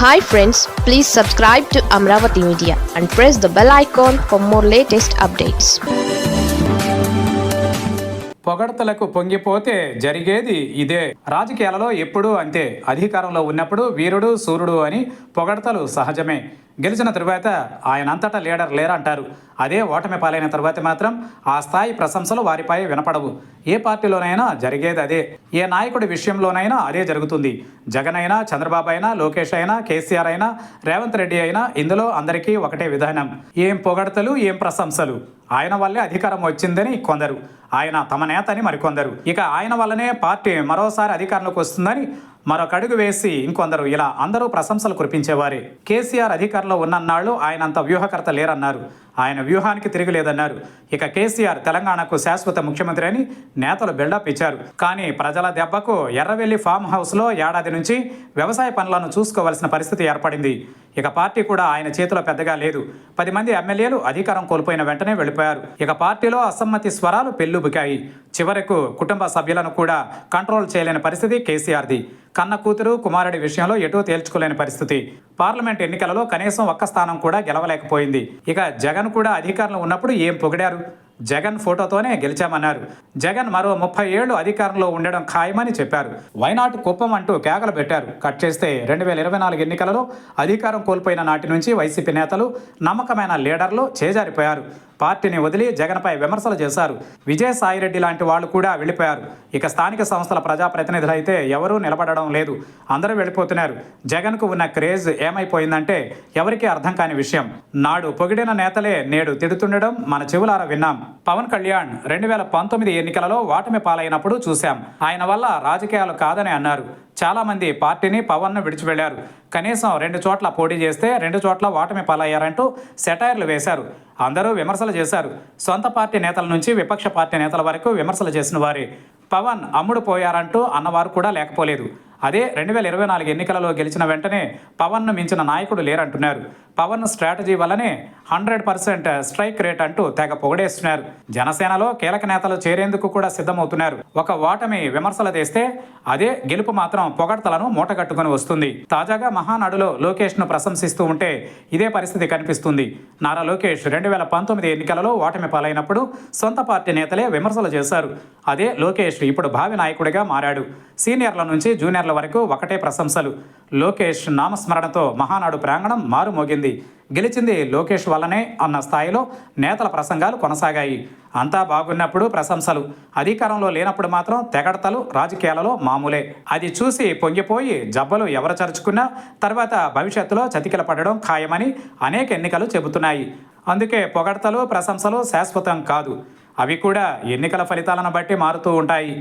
Hi friends, please subscribe to Amravati Media and press the bell icon for more latest updates. పొగడ్తలకు పొంగిపోతే జరిగేది ఇదే. రాజకీయాలలో ఎప్పుడూ అంతే. అధికారంలో ఉన్నప్పుడు వీరుడు సూర్యుడు అని పొగడ్తలు సహజమే. గెలిచిన తరువాత ఆయనంతటా లీడర్ లేరంటారు. అదే ఓటమి పాలైన తరువాత మాత్రం ఆ స్థాయి ప్రశంసలు వారిపై వినపడవు. ఏ పార్టీలోనైనా జరిగేది అదే. ఏ నాయకుడి విషయంలోనైనా అదే జరుగుతుంది. జగన్ అయినా, చంద్రబాబు అయినా, లోకేష్ అయినా, కేసీఆర్ అయినా, రేవంత్ రెడ్డి అయినా ఇందులో అందరికీ ఒకటే విధానం. ఏం పొగడ్తలు, ఏం ప్రశంసలు. ఆయన వల్లే అధికారం వచ్చిందని కొందరు, ఆయన తమ నేత అని మరికొందరు, ఇక ఆయన వల్లనే పార్టీ మరోసారి అధికారంలోకి వస్తుందని మరొక అడుగు వేసి ఇంకొందరు, ఇలా అందరూ ప్రశంసలు కురిపించేవారే. కేసీఆర్ అధికారంలో ఉన్నన్నాళ్ళు ఆయనంత వ్యూహకర్త లేరన్నారు. ఆయన వ్యూహానికి తిరిగిలేదన్నారు. ఇక కేసీఆర్ తెలంగాణకు శాశ్వత ముఖ్యమంత్రి అని నేతలు బిల్డప్ ఇచ్చారు. కానీ ప్రజల దెబ్బకు ఎర్రవెల్లి ఫామ్ హౌస్లో ఏడాది నుంచి వ్యవసాయ పనులను చూసుకోవాల్సిన పరిస్థితి ఏర్పడింది. ఇక పార్టీ కూడా ఆయన చేతిలో పెద్దగా లేదు. 10 మంది ఎమ్మెల్యేలు అధికారం కోల్పోయిన వెంటనే వెళ్ళిపోయారు. ఇక పార్టీలో అసమ్మతి స్వరాలు పెల్లుబికాయి. చివరకు కుటుంబ సభ్యులను కూడా కంట్రోల్ చేయలేని పరిస్థితి కేసీఆర్ది. కన్న కూతురు, కుమారుడి విషయంలో ఎటూ తేల్చుకోలేని పరిస్థితి. పార్లమెంట్ ఎన్నికలలో కనీసం ఒక్క స్థానం కూడా గెలవలేకపోయింది. ఇక జగన్ కూడా అధికారంలో ఉన్నప్పుడు ఏం పొగిడారు. జగన్ ఫోటోతోనే గెలిచామన్నారు. జగన్ మరో 30 ఏళ్లు అధికారంలో ఉండడం ఖాయమని చెప్పారు. వైనాట్ కుప్పం అంటూ కేకలు పెట్టారు. కట్ చేస్తే 2024 ఎన్నికలలో అధికారం కోల్పోయిన నాటి నుంచి వైసీపీ నేతలు, నమ్మకమైన లీడర్లు చేజారిపోయారు. పార్టీని వదిలి జగన్పై విమర్శలు చేశారు. విజయసాయిరెడ్డి లాంటి వాళ్ళు కూడా వెళ్ళిపోయారు. ఇక స్థానిక సంస్థల ప్రజాప్రతినిధులు అయితే ఎవరూ నిలబడడం లేదు. అందరూ వెళ్ళిపోతున్నారు. జగన్కు ఉన్న క్రేజ్ ఏమైపోయిందంటే ఎవరికీ అర్థం కాని విషయం. నాడు పొగిడిన నేతలే నేడు తిడుతుండడం మన చెవులారా విన్నాం. పవన్ కళ్యాణ్ 2019 ఎన్నికలలో ఓటమి పాలైనప్పుడు చూశాం. ఆయన వల్ల రాజకీయాలు కాదని అన్నారు. చాలా మంది పార్టీని, పవన్ను విడిచి వెళ్లారు. కనీసం 2 చోట్ల పోటీ చేస్తే 2 చోట్ల ఓటమి పాలయ్యారంటూ సెటైర్లు వేశారు. అందరూ విమర్శలు చేశారు. సొంత పార్టీ నేతల నుంచి విపక్ష పార్టీ నేతల వరకు విమర్శలు చేసిన వారే. పవన్ అమ్ముడు పోయారంటూ అన్నవారు కూడా లేకపోలేదు. అదే 2024 ఎన్నికలలో గెలిచిన వెంటనే పవన్ను మించిన నాయకుడు లేరంటున్నారు. పవన్ స్ట్రాటజీ వల్లనే 100% స్ట్రైక్ రేట్ అంటూ తెగ పొగడేస్తున్నారు. జనసేనలో కీలక నేతలు చేరేందుకు కూడా సిద్ధమవుతున్నారు. ఒక ఓటమి విమర్శలు తెస్తే అదే గెలుపు మాత్రం పొగడ్తలను మూటగట్టుకుని వస్తుంది. తాజాగా మహానాడులో లోకేష్ను ప్రశంసిస్తూ ఉంటే ఇదే పరిస్థితి కనిపిస్తుంది. నారా లోకేష్ 2019 ఎన్నికలలో ఓటమి పాలైనప్పుడు సొంత పార్టీ నేతలే విమర్శలు చేశారు. అదే లోకేష్ ఇప్పుడు భావి నాయకుడిగా మారాడు. సీనియర్ల నుంచి జూనియర్ల వరకు ఒకటే ప్రశంసలు. లోకేష్ నామస్మరణతో మహానాడు ప్రాంగణం మారుమోగింది. గెలిచింది లోకేష్ వల్లనే అన్న స్థాయిలో నేతల ప్రసంగాలు కొనసాగాయి. అంతా బాగున్నప్పుడు ప్రశంసలు, అధికారంలో లేనప్పుడు మాత్రం తెగడతలు రాజకీయాలలో మామూలే. అది చూసి పొంగిపోయి జబ్బలు ఎవరు చరుచుకున్నా తర్వాత భవిష్యత్తులో చతికిల పడడం ఖాయమని అనేక ఎన్నికలు చెబుతున్నాయి. అందుకే పొగడ్తలు, ప్రశంసలు శాశ్వతం కాదు. అవి కూడా ఎన్నికల ఫలితాలను బట్టి మారుతూ ఉంటాయి.